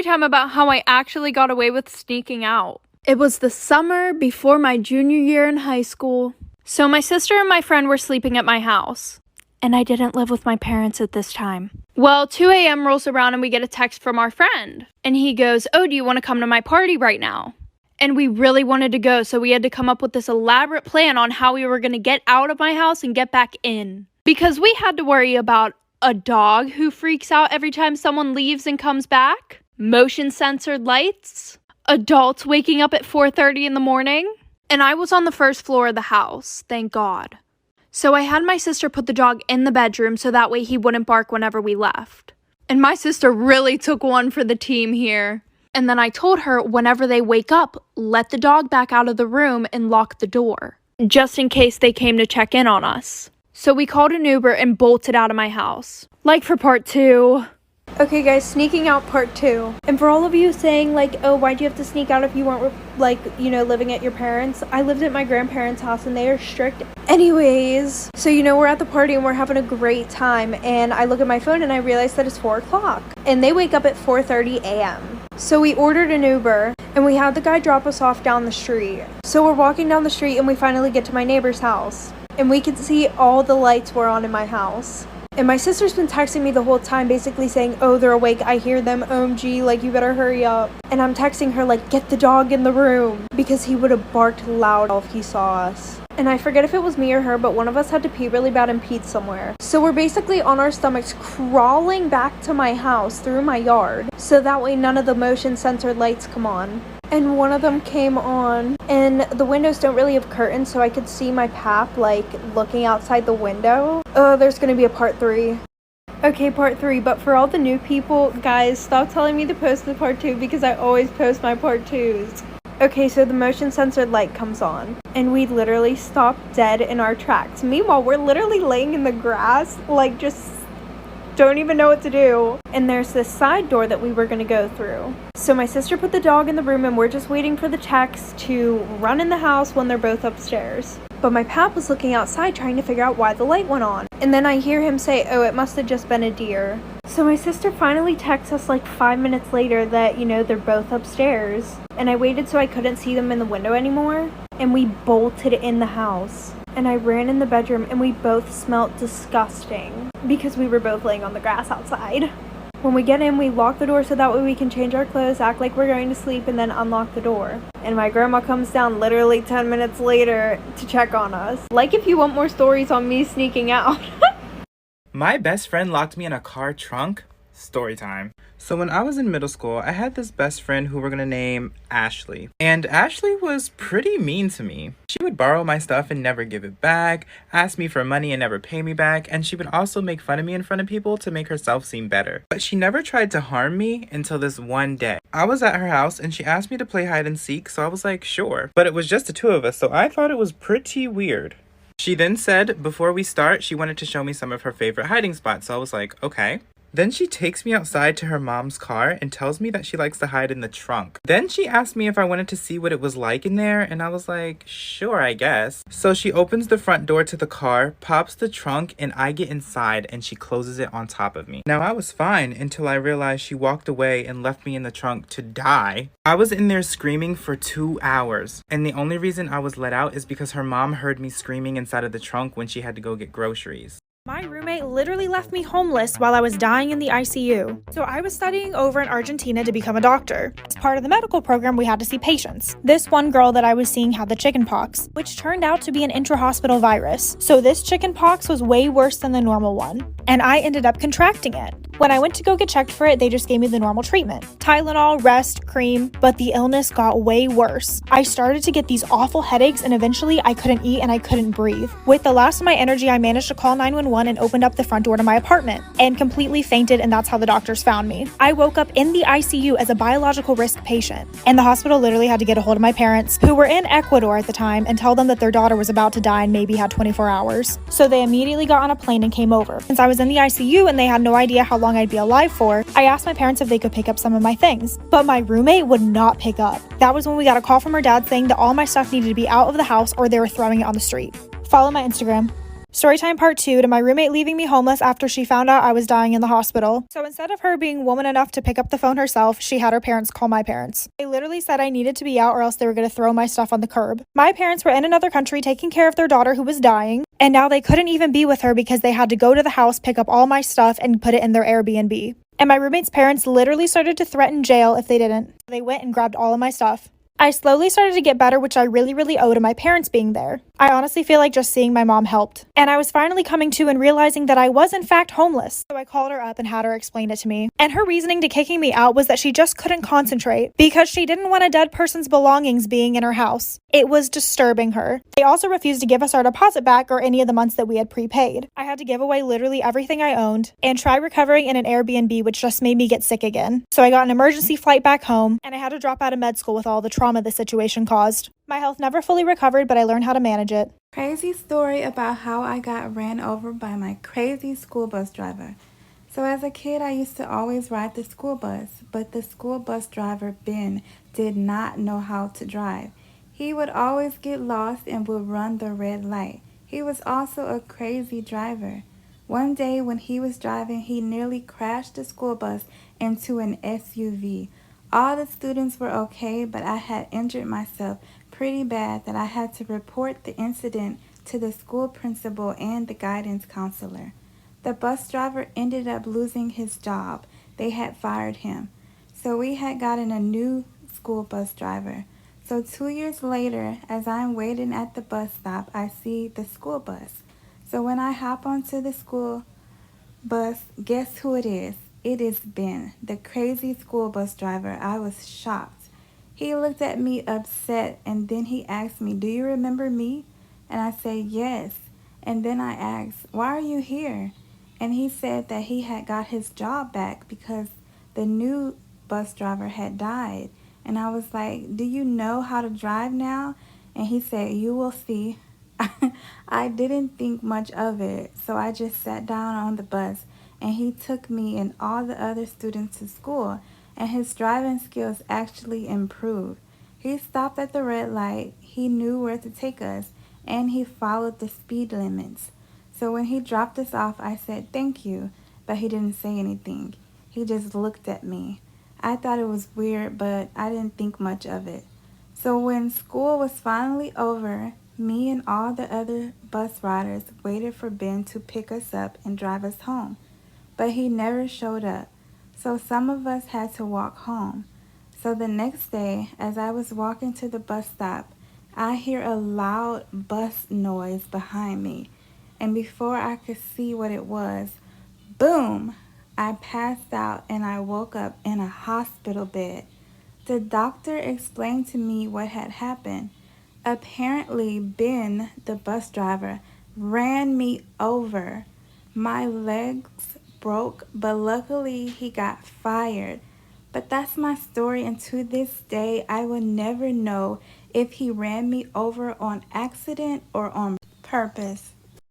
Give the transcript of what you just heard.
time about how I actually got away with sneaking out. It was the summer before my junior year in high school. So my sister and my friend were sleeping at my house. And I didn't live with my parents at this time. Well, 2 a.m. rolls around and we get a text from our friend. And he goes, "Oh, do you want to come to my party right now?" And we really wanted to go, so we had to come up with this elaborate plan on how we were going to get out of my house and get back in. Because we had to worry about a dog who freaks out every time someone leaves and comes back, motion-censored lights, adults waking up at 4:30 in the morning, and I was on the first floor of the house, thank God. So I had my sister put the dog in the bedroom so that way he wouldn't bark whenever we left. And my sister really took one for the team here. And then I told her whenever they wake up, let the dog back out of the room and lock the door, just in case they came to check in on us. So we called an Uber and bolted out of my house. Like for part 2. Okay guys, sneaking out part 2. And for all of you saying like, oh, why'd you have to sneak out if you weren't like, you know, living at your parents'? I lived at my grandparents' house and they are strict. Anyways, so you know, we're at the party and we're having a great time. And I look at my phone and I realize that it's 4 o'clock. And they wake up at 4:30 a.m. So we ordered an Uber and we had the guy drop us off down the street. So we're walking down the street and we finally get to my neighbor's house. And we can see all the lights were on in my house. And my sister's been texting me the whole time, basically saying, oh, they're awake, I hear them, OMG, like, you better hurry up. And I'm texting her, like, get the dog in the room, because he would have barked loud if he saw us. And I forget if it was me or her, but one of us had to pee really bad and peed somewhere. So we're basically on our stomachs crawling back to my house through my yard, so that way none of the motion-censored lights come on. And one of them came on, and the windows don't really have curtains, so I could see my path, like, looking outside the window. Oh, there's gonna be a part 3. Okay, part 3, but for all the new people, guys, stop telling me to post the part 2, because I always post my part 2s. Okay, so the motion-censored light comes on, and we literally stop dead in our tracks. Meanwhile, we're literally laying in the grass, like, just don't even know what to do. And there's this side door that we were gonna go through. So my sister put the dog in the room and we're just waiting for the text to run in the house when they're both upstairs. But my pap was looking outside trying to figure out why the light went on. And then I hear him say, oh, it must have just been a deer. So my sister finally texts us like 5 minutes later that, you know, they're both upstairs. And I waited so I couldn't see them in the window anymore. And we bolted in the house. And I ran in the bedroom and we both smelled disgusting because we were both laying on the grass outside. When we get in, we lock the door so that way we can change our clothes, act like we're going to sleep, and then unlock the door. And my grandma comes down literally 10 minutes later to check on us. Like if you want more stories on me sneaking out. My best friend locked me in a car trunk. Story time. So when I was in middle school, I had this best friend who we're gonna name Ashley. And Ashley was pretty mean to me. She would borrow my stuff and never give it back, ask me for money and never pay me back, and she would also make fun of me in front of people to make herself seem better. But she never tried to harm me until this one day. I was at her house and she asked me to play hide and seek, so I was like, sure. But it was just the two of us, so I thought it was pretty weird. She then said before we start, she wanted to show me some of her favorite hiding spots, so I was like, okay. Then she takes me outside to her mom's car and tells me that she likes to hide in the trunk. Then she asked me if I wanted to see what it was like in there, and I was like, sure, I guess. So she opens the front door to the car, pops the trunk, and I get inside and she closes it on top of me. Now I was fine until I realized she walked away and left me in the trunk to die. I was in there screaming for 2 hours, and the only reason I was let out is because her mom heard me screaming inside of the trunk when she had to go get groceries. My roommate literally left me homeless while I was dying in the ICU. So I was studying over in Argentina to become a doctor. As part of the medical program, we had to see patients. This one girl that I was seeing had the chickenpox, which turned out to be an intra-hospital virus. So this chickenpox was way worse than the normal one, and I ended up contracting it. When I went to go get checked for it, they just gave me the normal treatment. Tylenol, rest, cream, but the illness got way worse. I started to get these awful headaches and eventually I couldn't eat and I couldn't breathe. With the last of my energy, I managed to call 911 and opened up the front door to my apartment and completely fainted, and that's how the doctors found me. I woke up in the ICU as a biological risk patient, and the hospital literally had to get a hold of my parents, who were in Ecuador at the time, and tell them that their daughter was about to die and maybe had 24 hours. So they immediately got on a plane and came over. Since I was in the ICU and they had no idea how long I'd be alive for, I asked my parents if they could pick up some of my things, but my roommate would not pick up. That was when we got a call from her dad saying that all my stuff needed to be out of the house or they were throwing it on the street. Follow my Instagram. Storytime part 2 to my roommate leaving me homeless after she found out I was dying in the hospital. So instead of her being woman enough to pick up the phone herself, she had her parents call my parents. They literally said I needed to be out or else they were going to throw my stuff on the curb. My parents were in another country taking care of their daughter who was dying, and now they couldn't even be with her because they had to go to the house, pick up all my stuff, and put it in their Airbnb. And my roommate's parents literally started to threaten jail if they didn't. They went and grabbed all of my stuff. I slowly started to get better, which I really owe to my parents being there. I honestly feel like just seeing my mom helped. And I was finally coming to and realizing that I was in fact homeless. So I called her up and had her explain it to me. And her reasoning to kicking me out was that she just couldn't concentrate because she didn't want a dead person's belongings being in her house. It was disturbing her. They also refused to give us our deposit back or any of the months that we had prepaid. I had to give away literally everything I owned and try recovering in an Airbnb, which just made me get sick again. So I got an emergency flight back home and I had to drop out of med school with all the trauma the situation caused. My health never fully recovered, but I learned how to manage it. Crazy story about how I got ran over by my crazy school bus driver. So as a kid, I used to always ride the school bus, but the school bus driver, Ben, did not know how to drive. He would always get lost and would run the red light. He was also a crazy driver. One day when he was driving, he nearly crashed the school bus into an SUV. All the students were okay, but I had injured myself pretty bad that I had to report the incident to the school principal and the guidance counselor. The bus driver ended up losing his job. They had fired him. So we had gotten a new school bus driver. So 2 years later, as I'm waiting at the bus stop, I see the school bus. So when I hop onto the school bus, guess who it is? It is Ben, the crazy school bus driver. I was shocked. He looked at me upset and then he asked me, "Do you remember me?" And I said, "Yes." And then I asked, "Why are you here?" And he said that he had got his job back because the new bus driver had died. And I was like, "Do you know how to drive now?" And he said, "You will see." I didn't think much of it, so I just sat down on the bus and he took me and all the other students to school, and his driving skills actually improved. He stopped at the red light, he knew where to take us, and he followed the speed limits. So when he dropped us off, I said thank you, but he didn't say anything. He just looked at me. I thought it was weird, but I didn't think much of it. So when school was finally over, me and all the other bus riders waited for Ben to pick us up and drive us home. But he never showed up, so some of us had to walk home. So the next day, as I was walking to the bus stop, I hear a loud bus noise behind me, and before I could see what it was, boom! I passed out and I woke up in a hospital bed. The doctor explained to me what had happened. Apparently, Ben, the bus driver, ran me over. My legs broke, but luckily he got fired. But that's my story, and to this day, I will never know if he ran me over on accident or on purpose.